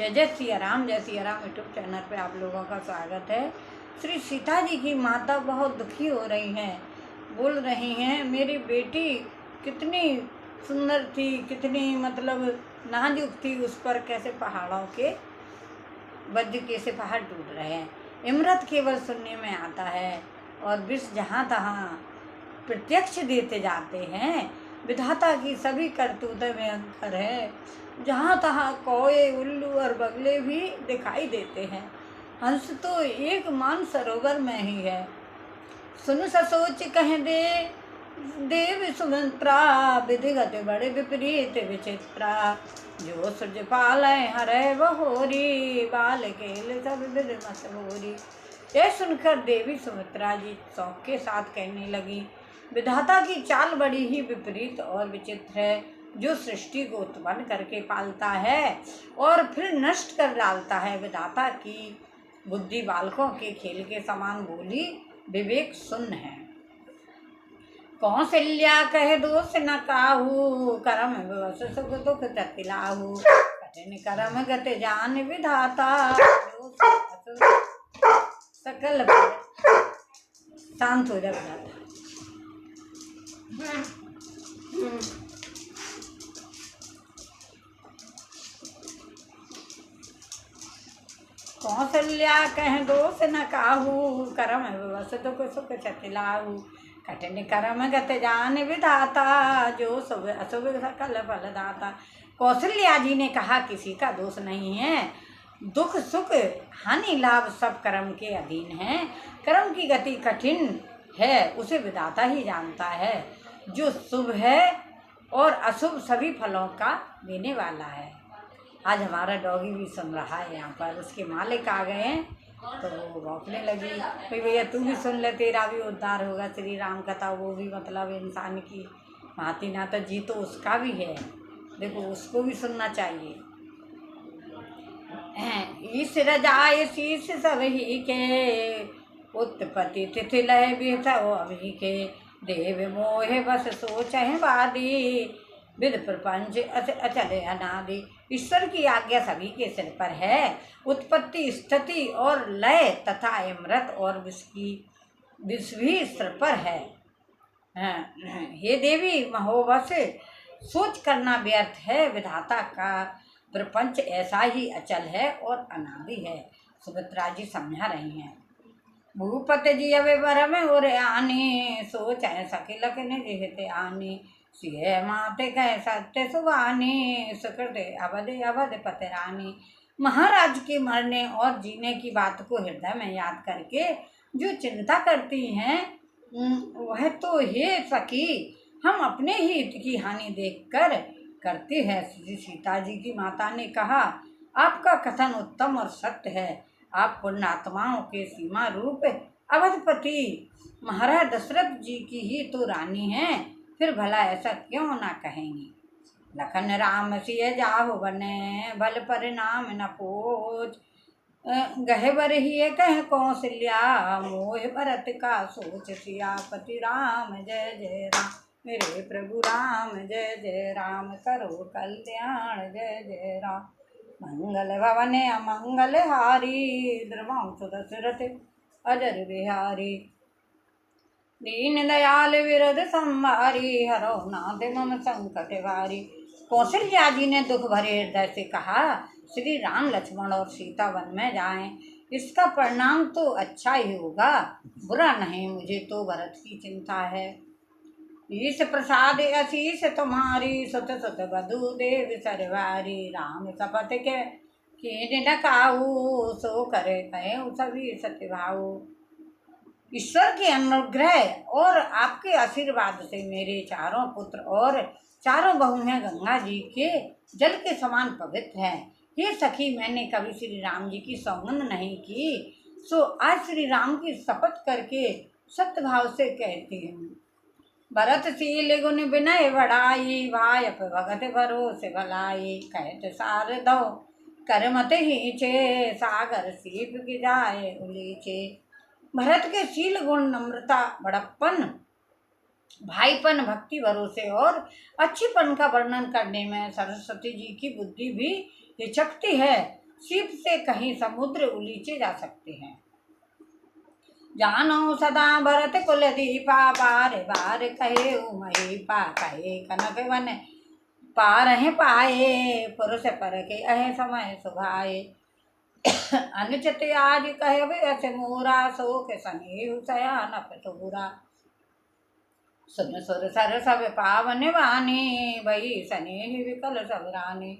जय जय Siya Ram YouTube channel पे आप लोगों का स्वागत है। श्री सीता जी की माता बहुत दुखी हो रही हैं, बोल रही हैं मेरी बेटी कितनी सुंदर थी, कितनी मतलब नाजुक थी, उस पर कैसे पहाड़ों के वज्र कैसे पहाड़ टूट रहे हैं। इमरत केवल सुनने में आता है और विष जहाँ तहाँ प्रत्यक्ष देते जाते हैं। विधाता की सभी करतूतें में अंतर है, जहाँ तहाँ कौए उल्लू और बगले भी दिखाई देते हैं। हंस तो एक मान सरोवर में ही है। सुन ससोच कह दे देव सुमंत्रा, विधिगत बड़े विपरीत विचित्रा। जो सुज पाले हरे बहोरी, बाल केल सब विध मत होरी। यह सुनकर देवी सुमित्रा जी शौक के साथ कहने लगी, विधाता की चाल बड़ी ही विपरीत और विचित्र है। जो सृष्टि को उत्पन्न करके पालता है और फिर नष्ट कर डालता है। विधाता की बुद्धि बालकों के खेल के समान बोली विवेक शून्य है। कौशल्या कहे दोष न काहू, कर्म विवश सुख दुख ततिलाहू। कठिन कर्म गति जान विधाता, सकल शांत हो जा विधाता। कौशल्या कह दोष न काहू, कर्म विवश दुख सुख चतिलाहू। कठिन कर्म गत जान विधाता, जो शुभ अशुभ सकल फलदाता। कौशल्या जी ने कहा किसी का दोष नहीं है, दुख सुख हानि लाभ सब कर्म के अधीन है। कर्म की गति कठिन है, उसे विधाता ही जानता है। जो शुभ है और अशुभ सभी फलों का देने वाला है। आज हमारा डॉगी भी सुन रहा है, यहाँ पर उसके मालिक आ गए हैं तो वो भौंकने लगी। भाई भैया तू भी सुन ले, तेरा भी उद्धार होगा। श्री राम कथा वो भी मतलब इंसान की भांति ना, तो जी तो उसका भी है, देखो उसको भी सुनना चाहिए। ईश रजाए शीश सब ही के, उत्पत्ति तिथि लय बेसव अभी के। देव मोहे बस सोचहि वादी, विध प्रपंच अचल अनादि। ईश्वर की आज्ञा सभी के सिर पर है। उत्पत्ति स्थिति और लय तथा अमृत और विष भी सिर पर है। हे देवी महोबस सोच करना व्यर्थ है। विधाता का प्रपंच ऐसा ही अचल है और अनादि है। सुमित्रा जी समझा रही हैं। भूपति जी अवे बर में और आनी, सोच सकिलक निजहित आनी। सिय माते कह सत्य सुवानी, सुकृत अवध अवध पतरानी। महाराज के मरने और जीने की बात को हृदय में याद करके जो चिंता करती हैं, वह तो हे सखी हम अपने ही हित की हानि देखकर करते हैं। श्री सीता जी की माता ने कहा, आपका कथन उत्तम और सत्य है। आप पुण्यात्माओं के सीमा रूप अवधपति महाराज दशरथ जी की ही तो रानी हैं, फिर भला ऐसा क्यों ना कहेंगी। लखन राम सिय जाहु बने, भल परिणाम न पोच। गहबर ही कह कौशल्या, मोह भरत का सोच। सियापति राम जय जय राम, मेरे प्रभु राम जय जय राम। करो कल्याण जय जय राम, मंगल भवन अमंगल हारी। द्रवांशु दशरथ अजर बिहारी, दीन दयाल विरद संभारी। हरो नाथ मम संकट भारी। कौशल्या जी ने दुख भरे हृदय से कहा, श्री राम लक्ष्मण और सीता वन में जाएं, इसका परिणाम तो अच्छा ही होगा, बुरा नहीं। मुझे तो भरत की चिंता है। ईश प्रसाद आशीष तुम्हारी, सुत सुत बधु देव सरवारी। राम शपथ के कीन न काहू, सो करे कहे सभी सत्यभाऊ। ईश्वर के अनुग्रह और आपके आशीर्वाद से मेरे चारों पुत्र और चारों बहुएं गंगा जी के जल के समान पवित्र हैं। हे सखी मैंने कभी श्री राम जी की सौगंध नहीं की, सो आज श्री राम की शपथ करके सत्य भाव से कहती हूँ। भरतशील गुण विनय बढ़ाई, भाई भगत भरोसे भलाई। कहत शारदो करमत हीचे, सागर सीप की जाए उलीचे। भरत के शील गुण नम्रता बड़प्पन भाईपन भक्ति भरोसे और अच्छीपन का वर्णन करने में सरस्वती जी की बुद्धि भी हिचकती है। शिव से कहीं समुद्र उलीचे जा सकते हैं। जानो सदा भरत कुल दीपा, बार बार कहे महीपा, कहे कनक वन पार हैं पाए, पुरुष पर के अहे समय सुभाए। अनुचित आज कहे व्यस मोरा, सो के सने सयान पतोरा। सुन सुर सर सब पावन वाणी, भई सने विकल सब रानी।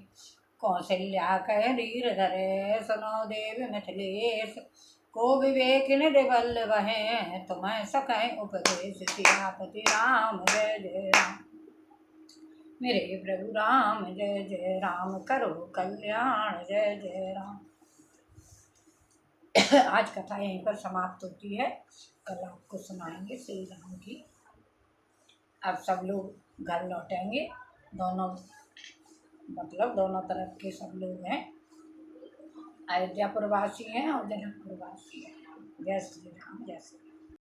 कौशल्या कह धीर धरे, सुनो देव मिथिलेश, को विवेक निधि बल्लभ हैं, तुम्हें सकें उपदेश। सियापति राम जय जय राम, मेरे प्रभु राम जय जय राम, करो कल्याण जय जय राम। आज कथा यहीं पर समाप्त होती है, कल आपको सुनाएंगे श्री राम की। अब सब लोग घर लौटेंगे, दोनों मतलब दोनों तरफ के सब लोग हैं, अयोध्यापुर वासी हैं और जनकपुर वासी हैं। जय श्री राम, जय श्री राम।